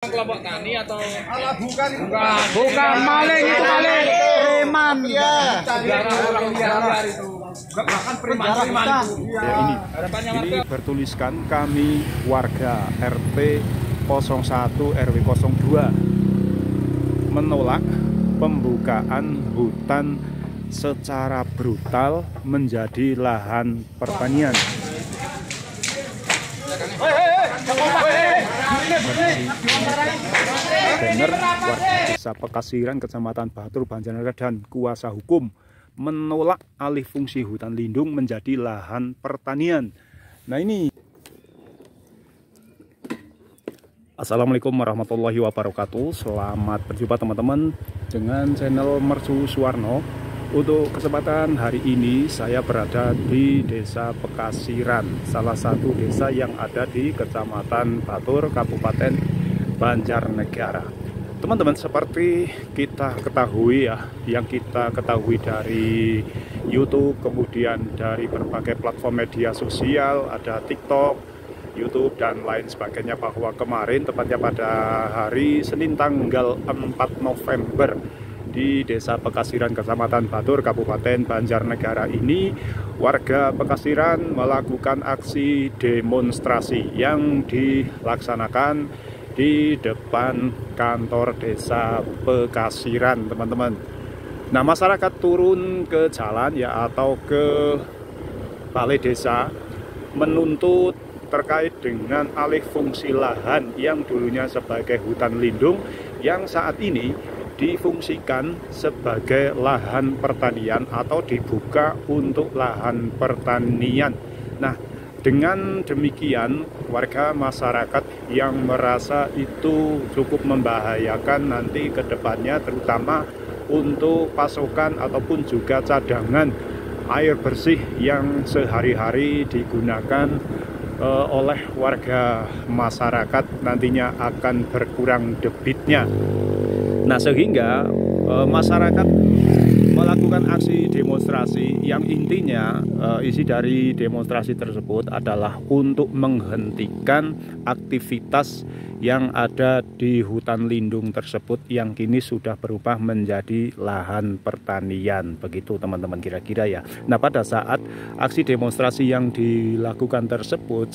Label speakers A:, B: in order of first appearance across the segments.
A: Kelompok tani atau
B: bukan maling, itu maling preman.
A: Iya, orang liar itu. Bahkan preman
C: Ya, ini bertuliskan kami warga RT 01 RW 02 menolak pembukaan hutan secara brutal menjadi lahan pertanian. Benar, warga desa Pekasiran, Kecamatan Batur, Banjarnegara dan kuasa hukum menolak alih fungsi hutan lindung menjadi lahan pertanian. Nah ini. Assalamualaikum warahmatullahi wabarakatuh. Selamat berjumpa teman-teman dengan channel Mercu Suwarno. Untuk kesempatan hari ini saya berada di Desa Pekasiran, salah satu desa yang ada di Kecamatan Batur, Kabupaten Banjarnegara. Teman-teman, seperti kita ketahui ya, yang kita ketahui dari YouTube, kemudian dari berbagai platform media sosial, ada TikTok, YouTube dan lain sebagainya, bahwa kemarin tepatnya pada hari Senin tanggal 4 November di Desa Pekasiran, Kecamatan Batur, Kabupaten Banjarnegara ini, warga Pekasiran melakukan aksi demonstrasi yang dilaksanakan di depan kantor Desa Pekasiran, teman-teman. Nah, masyarakat turun ke jalan ya, atau ke balai desa menuntut terkait dengan alih fungsi lahan yang dulunya sebagai hutan lindung yang saat ini difungsikan sebagai lahan pertanian atau dibuka untuk lahan pertanian. Nah, dengan demikian warga masyarakat yang merasa itu cukup membahayakan nanti ke depannya, terutama untuk pasokan ataupun juga cadangan air bersih yang sehari-hari digunakan oleh warga masyarakat, nantinya akan berkurang debitnya. Nah, sehingga masyarakat melakukan aksi demonstrasi yang intinya isi dari demonstrasi tersebut adalah untuk menghentikan aktivitas yang ada di hutan lindung tersebut yang kini sudah berubah menjadi lahan pertanian. Begitu teman-teman kira-kira ya. Nah, pada saat aksi demonstrasi yang dilakukan tersebut,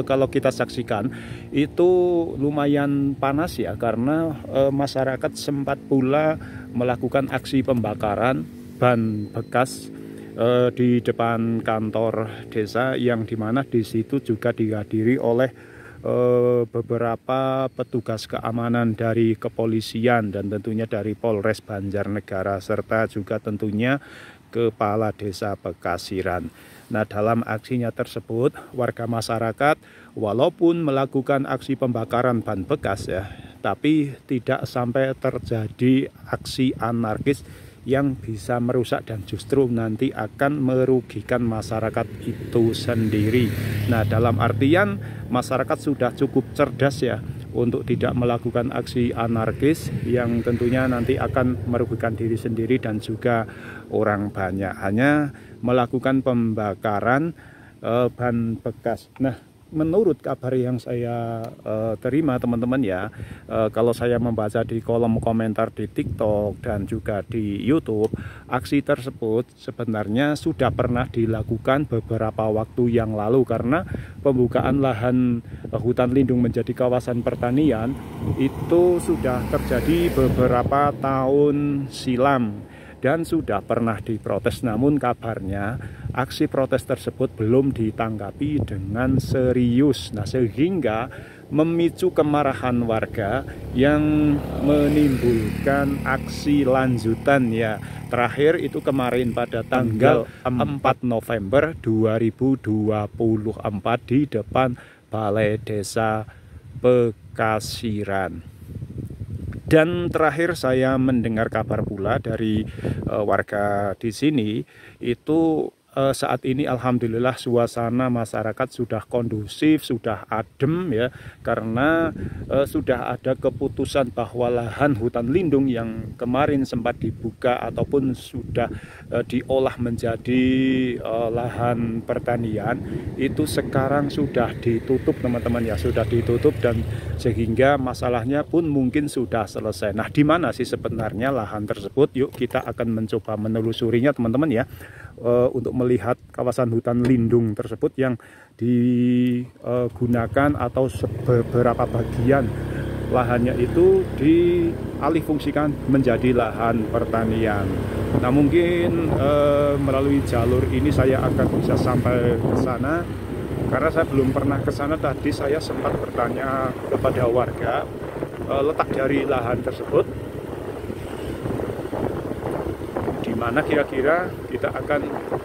C: kalau kita saksikan itu lumayan panas ya, karena masyarakat sempat pula melakukan aksi pembakaran ban bekas di depan kantor desa, yang dimana di situ juga dihadiri oleh beberapa petugas keamanan dari kepolisian dan tentunya dari Polres Banjarnegara, serta juga tentunya Kepala Desa Pekasiran. Nah, dalam aksinya tersebut warga masyarakat walaupun melakukan aksi pembakaran ban bekas ya, tapi tidak sampai terjadi aksi anarkis yang bisa merusak dan justru nanti akan merugikan masyarakat itu sendiri. Nah, dalam artian masyarakat sudah cukup cerdas ya untuk tidak melakukan aksi anarkis yang tentunya nanti akan merugikan diri sendiri dan juga orang banyak, hanya melakukan pembakaran ban bekas. Nah, menurut kabar yang saya terima teman-teman ya, kalau saya membaca di kolom komentar di TikTok dan juga di YouTube, aksi tersebut sebenarnya sudah pernah dilakukan beberapa waktu yang lalu, karena pembukaan lahan hutan lindung menjadi kawasan pertanian itu sudah terjadi beberapa tahun silam dan sudah pernah diprotes. Namun kabarnya aksi protes tersebut belum ditanggapi dengan serius. Nah, sehingga memicu kemarahan warga yang menimbulkan aksi lanjutan ya. Terakhir itu kemarin pada tanggal 4 November 2024 di depan Balai Desa Pekasiran. Dan terakhir saya mendengar kabar pula dari warga di sini itu saat ini alhamdulillah suasana masyarakat sudah kondusif, sudah adem ya, karena sudah ada keputusan bahwa lahan hutan lindung yang kemarin sempat dibuka ataupun sudah diolah menjadi lahan pertanian itu sekarang sudah ditutup teman-teman ya, sudah ditutup, dan sehingga masalahnya pun mungkin sudah selesai. Nah, di mana sih sebenarnya lahan tersebut? Yuk kita akan mencoba menelusurinya teman-teman ya, untuk melihat kawasan hutan lindung tersebut yang digunakan atau beberapa bagian lahannya itu dialihfungsikan menjadi lahan pertanian. Nah, mungkin melalui jalur ini saya akan bisa sampai ke sana, karena saya belum pernah ke sana. Tadi saya sempat bertanya kepada warga letak dari lahan tersebut, di mana kira-kira kita akan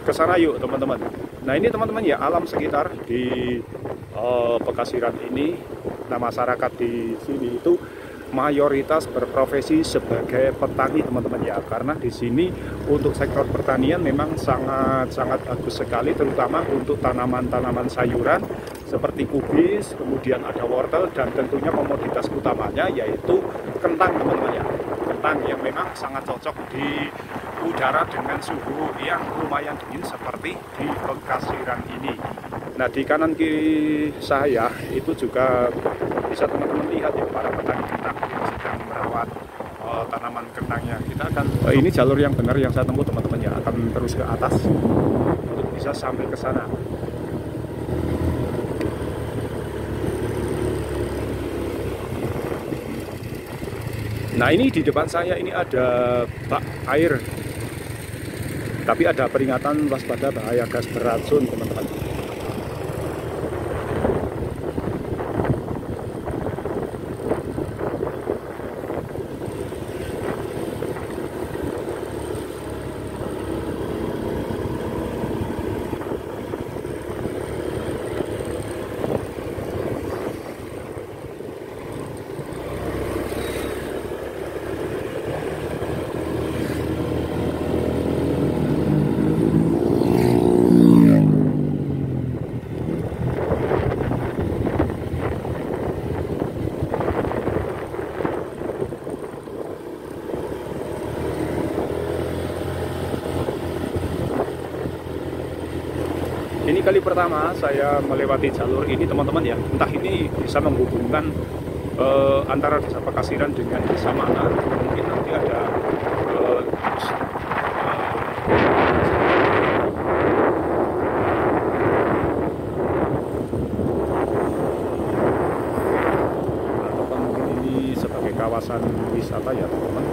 C: ke sana. Yuk teman-teman. Nah, ini teman-teman ya, alam sekitar di Pekasiran ini. Nah, masyarakat di sini itu mayoritas berprofesi sebagai petani teman-teman ya, karena di sini untuk sektor pertanian memang sangat bagus sekali, terutama untuk tanaman-tanaman sayuran seperti kubis, kemudian ada wortel, dan tentunya komoditas utamanya yaitu kentang teman-teman ya. Kentang yang memang sangat cocok di udara dengan suhu yang lumayan dingin seperti di Pekasiran ini. Nah, di kanan kiri saya itu juga bisa teman-teman lihat ya, para petani kentang yang sedang merawat tanaman kentangnya. Kita akan ini jalur yang benar yang saya tempuh teman-teman ya, akan terus ke atas untuk bisa sampai ke sana. Nah, ini di depan saya ini ada bak air, tapi ada peringatan waspada bahaya gas beracun teman-teman. Ini kali pertama saya melewati jalur ini teman-teman ya. Entah ini bisa menghubungkan antara desa Pekasiran dengan desa mana. Mungkin nanti ada ataupun mungkin ini sebagai kawasan wisata ya teman-teman.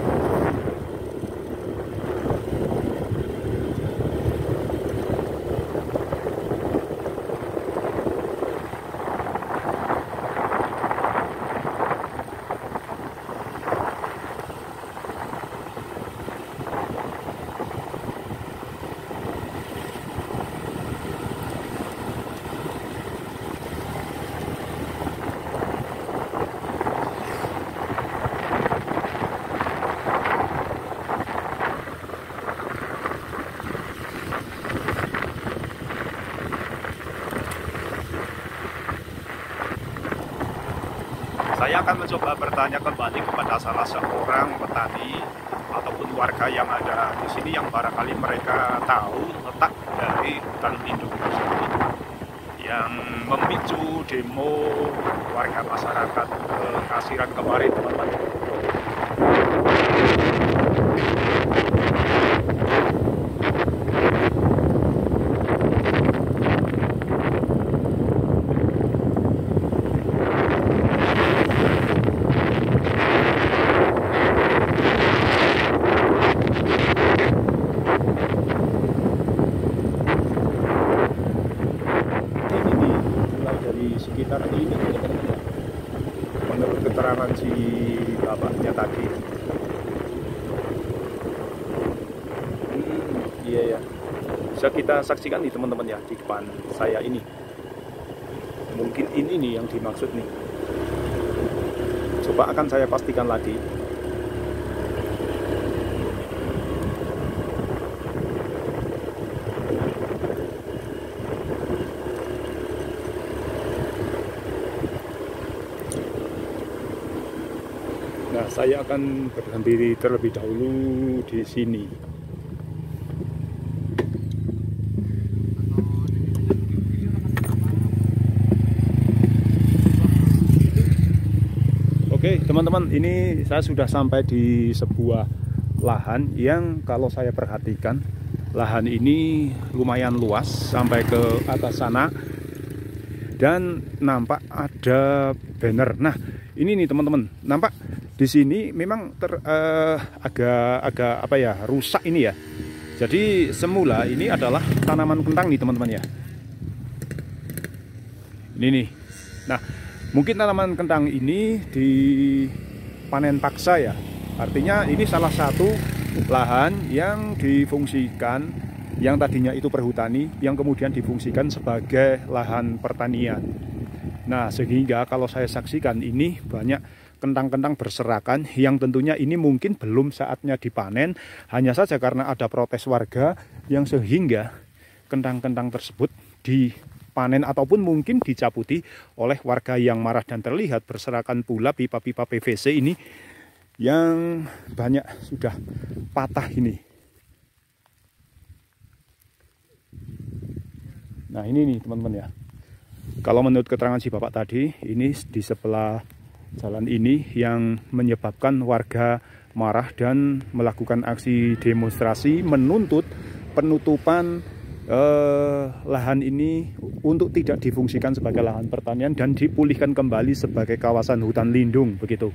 C: Saya akan mencoba bertanya kembali kepada salah seorang petani ataupun warga yang ada di sini yang barangkali mereka tahu letak dari hutan lindung tersebut yang memicu demo warga masyarakat Pekasiran kemarin teman-teman. Sekitar ini menurut keterangan si bapaknya tadi. Iya ya, bisa kita saksikan nih teman-teman ya, di depan saya ini. Mungkin ini nih yang dimaksud nih. Coba akan saya pastikan lagi. Nah, saya akan berhenti terlebih dahulu di sini. Oke, teman-teman, ini saya sudah sampai di sebuah lahan yang kalau saya perhatikan, lahan ini lumayan luas sampai ke atas sana dan nampak ada banner. Nah, ini nih teman-teman, nampak di sini memang agak apa ya, rusak ini ya. Jadi semula ini adalah tanaman kentang nih teman-teman ya. Ini nih. Nah, mungkin tanaman kentang ini dipanen paksa ya. Artinya ini salah satu lahan yang difungsikan, yang tadinya itu perhutani, yang kemudian difungsikan sebagai lahan pertanian. Nah, sehingga kalau saya saksikan ini banyak kentang-kentang berserakan yang tentunya ini mungkin belum saatnya dipanen, hanya saja karena ada protes warga yang sehingga kentang-kentang tersebut dipanen ataupun mungkin dicabuti oleh warga yang marah, dan terlihat berserakan pula pipa-pipa PVC ini yang banyak sudah patah ini. Nah, ini nih teman-teman ya. Kalau menurut keterangan si bapak tadi, ini di sebelah jalan ini yang menyebabkan warga marah dan melakukan aksi demonstrasi menuntut penutupan lahan ini untuk tidak difungsikan sebagai lahan pertanian dan dipulihkan kembali sebagai kawasan hutan lindung begitu.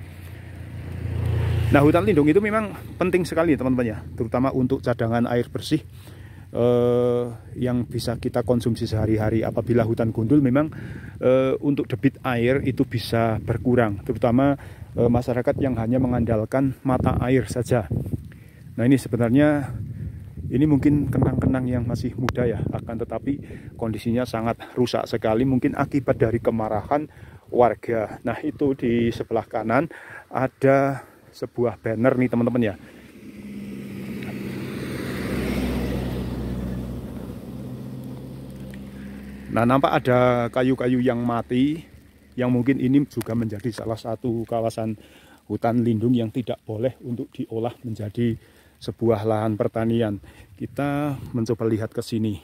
C: Nah, hutan lindung itu memang penting sekali teman-teman ya, terutama untuk cadangan air bersih yang bisa kita konsumsi sehari-hari. Apabila hutan gundul memang untuk debit air itu bisa berkurang, terutama masyarakat yang hanya mengandalkan mata air saja. Nah, ini sebenarnya ini mungkin kentang-kentang yang masih muda ya, akan tetapi kondisinya sangat rusak sekali, mungkin akibat dari kemarahan warga. Nah, itu di sebelah kanan ada sebuah banner nih teman-teman ya. Nah, nampak ada kayu-kayu yang mati, yang mungkin ini juga menjadi salah satu kawasan hutan lindung yang tidak boleh untuk diolah menjadi sebuah lahan pertanian. Kita mencoba lihat ke sini.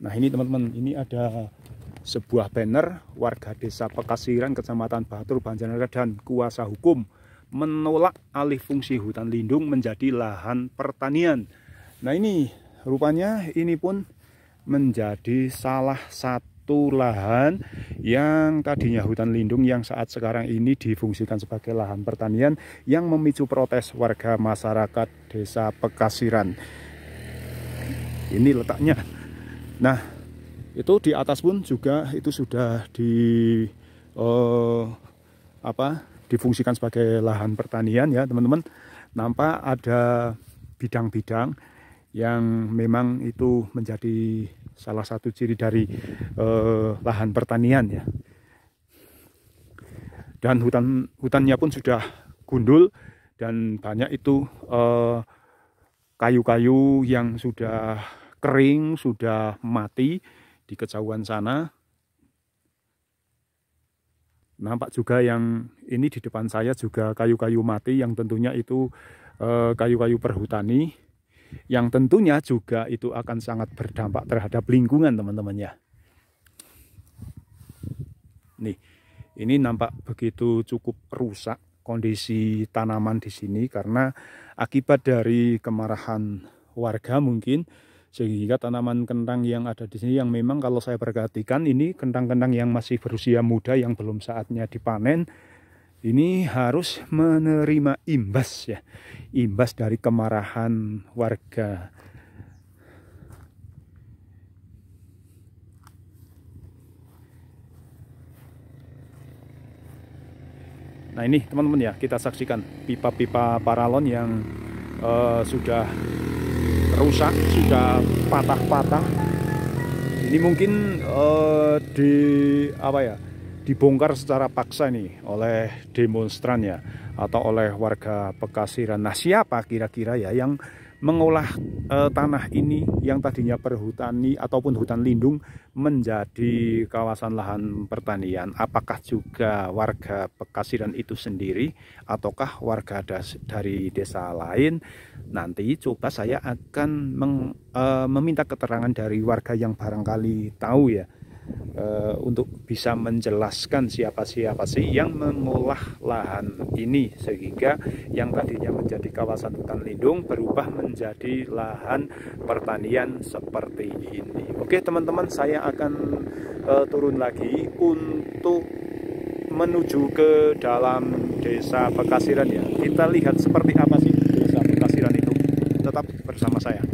C: Nah, ini teman-teman, ini ada sebuah banner warga desa Pekasiran, Kecamatan Batur, Banjarnegara dan kuasa hukum menolak alih fungsi hutan lindung menjadi lahan pertanian. Nah, ini rupanya ini pun menjadi salah satu lahan yang tadinya hutan lindung yang saat sekarang ini difungsikan sebagai lahan pertanian yang memicu protes warga masyarakat desa Pekasiran. Ini letaknya. Nah, itu di atas pun juga itu sudah difungsikan sebagai lahan pertanian ya teman-teman. Nampak ada bidang-bidang yang memang itu menjadi salah satu ciri dari lahan pertanian ya. Dan hutannya pun sudah gundul dan banyak itu kayu-kayu yang sudah kering, sudah mati di kejauhan sana. Nampak juga yang ini di depan saya juga kayu-kayu mati yang tentunya itu kayu-kayu perhutani, yang tentunya juga itu akan sangat berdampak terhadap lingkungan teman-teman ya. Nih, ini nampak begitu cukup rusak kondisi tanaman di sini karena akibat dari kemarahan warga mungkin, sehingga tanaman kentang yang ada di sini yang memang kalau saya perhatikan ini kentang-kentang yang masih berusia muda yang belum saatnya dipanen, ini harus menerima imbas ya, imbas dari kemarahan warga. Nah, ini teman-teman ya, kita saksikan pipa-pipa paralon yang sudah rusak, sudah patah-patah. Ini mungkin dibongkar secara paksa nih oleh demonstran ya, atau oleh warga Pekasiran. Nah, siapa kira-kira ya yang mengolah tanah ini yang tadinya perhutani ataupun hutan lindung menjadi kawasan lahan pertanian. Apakah juga warga Pekasiran itu sendiri ataukah warga dari desa lain? Nanti coba saya akan meminta keterangan dari warga yang barangkali tahu ya, untuk bisa menjelaskan siapa sih yang mengolah lahan ini sehingga yang tadinya menjadi kawasan hutan lindung berubah menjadi lahan pertanian seperti ini. Oke teman-teman, saya akan turun lagi untuk menuju ke dalam desa Pekasiran ya. Kita lihat seperti apa sih desa Pekasiran itu. Tetap bersama saya.